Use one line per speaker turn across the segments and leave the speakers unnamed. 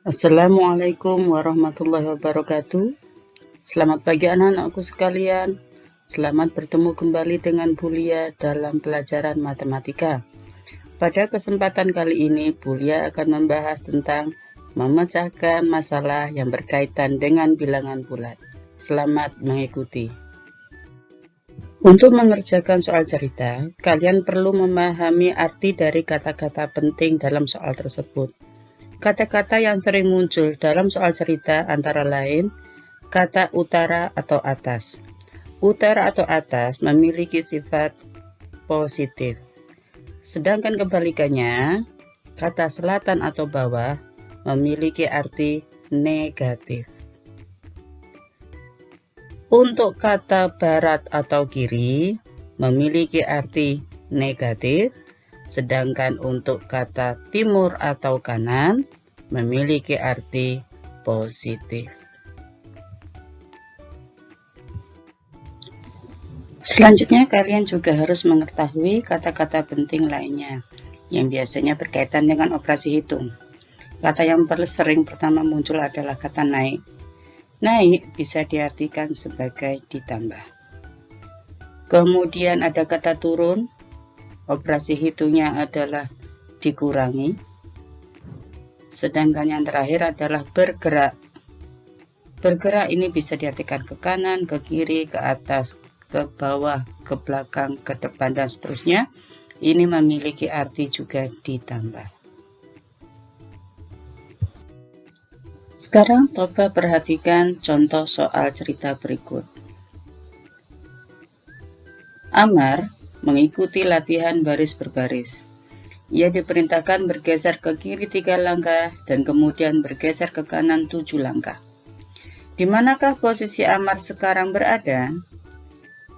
Assalamualaikum warahmatullahi wabarakatuh. Selamat pagi anak-anakku sekalian. Selamat bertemu kembali dengan Bulia dalam pelajaran matematika. Pada kesempatan kali ini, Bulia akan membahas tentang memecahkan masalah yang berkaitan dengan bilangan bulat. Selamat mengikuti. Untuk mengerjakan soal cerita, kalian perlu memahami arti dari kata-kata penting dalam soal tersebut. Kata-kata yang sering muncul dalam soal cerita antara lain kata utara atau atas. Utara atau atas memiliki sifat positif. Sedangkan kebalikannya, kata selatan atau bawah memiliki arti negatif. Untuk kata barat atau kiri memiliki arti negatif. Sedangkan untuk kata timur atau kanan memiliki arti positif. Selanjutnya kalian juga harus mengetahui kata-kata penting lainnya yang biasanya berkaitan dengan operasi hitung. Kata yang sering pertama muncul adalah kata naik. Naik bisa diartikan sebagai ditambah. Kemudian ada kata turun. Operasi hitungnya adalah dikurangi. Sedangkan yang terakhir adalah bergerak. Bergerak ini bisa diartikan ke kanan, ke kiri, ke atas, ke bawah, ke belakang, ke depan, dan seterusnya. Ini memiliki arti juga ditambah. Sekarang coba perhatikan contoh soal cerita berikut. Amar mengikuti latihan baris berbaris. Ia diperintahkan bergeser ke kiri 3 langkah dan kemudian bergeser ke kanan 7 langkah. Di manakah posisi Amar sekarang berada?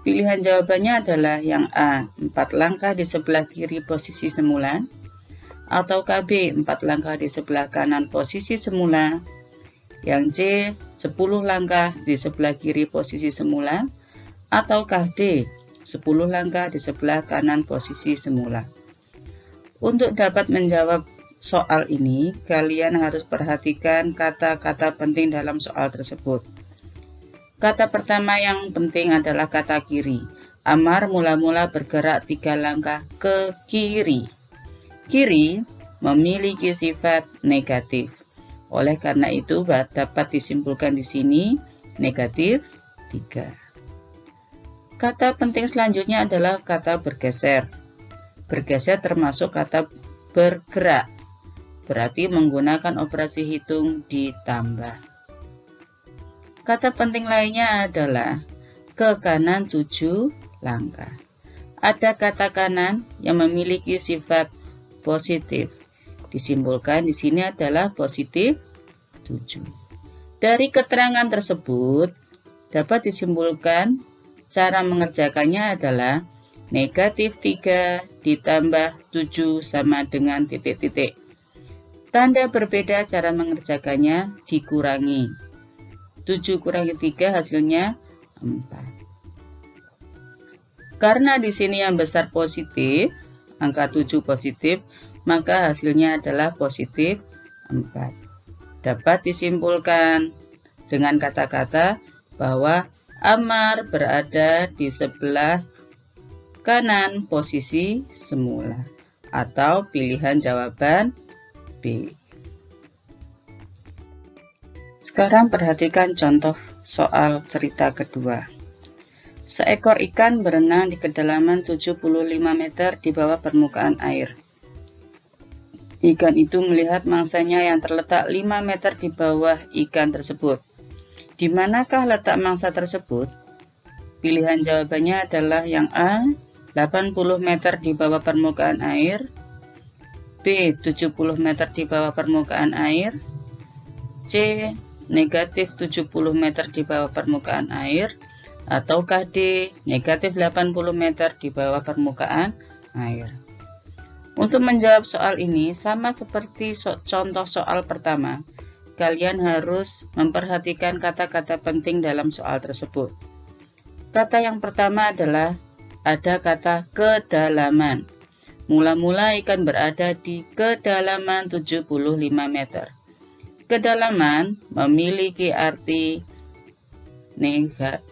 Pilihan jawabannya adalah yang A, 4 langkah di sebelah kiri posisi semula, atau KB, 4 langkah di sebelah kanan posisi semula, yang C, 10 langkah di sebelah kiri posisi semula, atau D, 10 langkah di sebelah kanan posisi semula. Untuk dapat menjawab soal ini, kalian harus perhatikan kata-kata penting dalam soal tersebut. Kata pertama yang penting adalah kata kiri. Amar mula-mula bergerak 3 langkah ke kiri. Kiri memiliki sifat negatif. Oleh karena itu dapat disimpulkan di sini negatif 3. Kata penting selanjutnya adalah kata bergeser. Bergeser termasuk kata bergerak, berarti menggunakan operasi hitung ditambah. Kata penting lainnya adalah ke kanan 7 langkah. Ada kata kanan yang memiliki sifat positif. Disimpulkan di sini adalah positif 7. Dari keterangan tersebut dapat disimpulkan cara mengerjakannya adalah negatif 3 ditambah 7 sama dengan titik-titik. Tanda berbeda cara mengerjakannya dikurangi. 7 kurangi 3 hasilnya 4. Karena di sini yang besar positif, angka 7 positif, maka hasilnya adalah positif 4. Dapat disimpulkan dengan kata-kata bahwa Amar berada di sebelah kanan posisi semula, atau pilihan jawaban B. Sekarang perhatikan contoh soal cerita kedua. Seekor ikan berenang di kedalaman 75 meter di bawah permukaan air. Ikan itu melihat mangsanya yang terletak 5 meter di bawah ikan tersebut. Di manakah letak mangsa tersebut? Pilihan jawabannya adalah yang A, 80 meter di bawah permukaan air, B, 70 meter di bawah permukaan air, C, negatif 70 meter di bawah permukaan air, atau D, negatif 80 meter di bawah permukaan air. Untuk menjawab soal ini, sama seperti contoh soal pertama, kalian harus memperhatikan kata-kata penting dalam soal tersebut. Kata yang pertama adalah ada kata kedalaman. Mula-mula ikan berada di kedalaman 75 meter. Kedalaman memiliki arti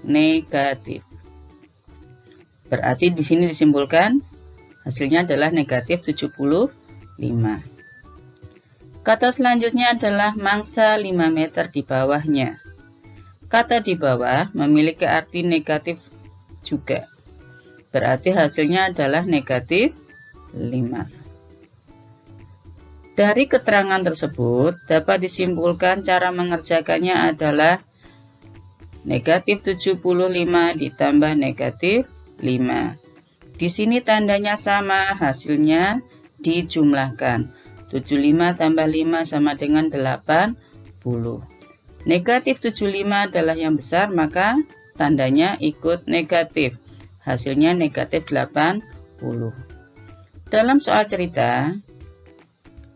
negatif. Berarti di sini disimpulkan hasilnya adalah negatif 75. Kata selanjutnya adalah mangsa 5 meter di bawahnya. Kata di bawah memiliki arti negatif juga. Berarti hasilnya adalah negatif 5. Dari keterangan tersebut dapat disimpulkan cara mengerjakannya adalah negatif 75 ditambah negatif 5. Di sini tandanya sama, hasilnya dijumlahkan. 75 tambah 5 sama dengan 80. Negatif 75 adalah yang besar, maka tandanya ikut negatif. Hasilnya negatif 80. Dalam soal cerita,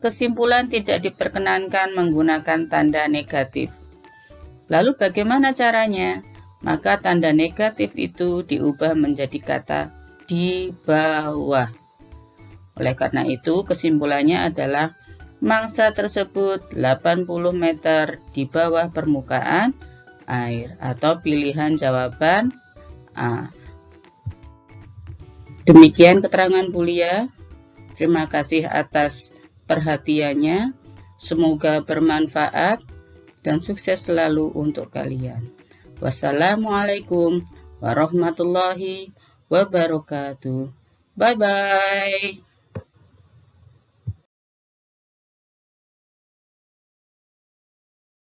kesimpulan tidak diperkenankan menggunakan tanda negatif. Lalu bagaimana caranya? Maka tanda negatif itu diubah menjadi kata di bawah. Oleh karena itu, kesimpulannya adalah mangsa tersebut 80 meter di bawah permukaan air, atau pilihan jawaban A. Demikian keterangan Bulia. Terima kasih atas perhatiannya. Semoga bermanfaat dan sukses selalu untuk kalian. Wassalamualaikum warahmatullahi wabarakatuh. Bye-bye.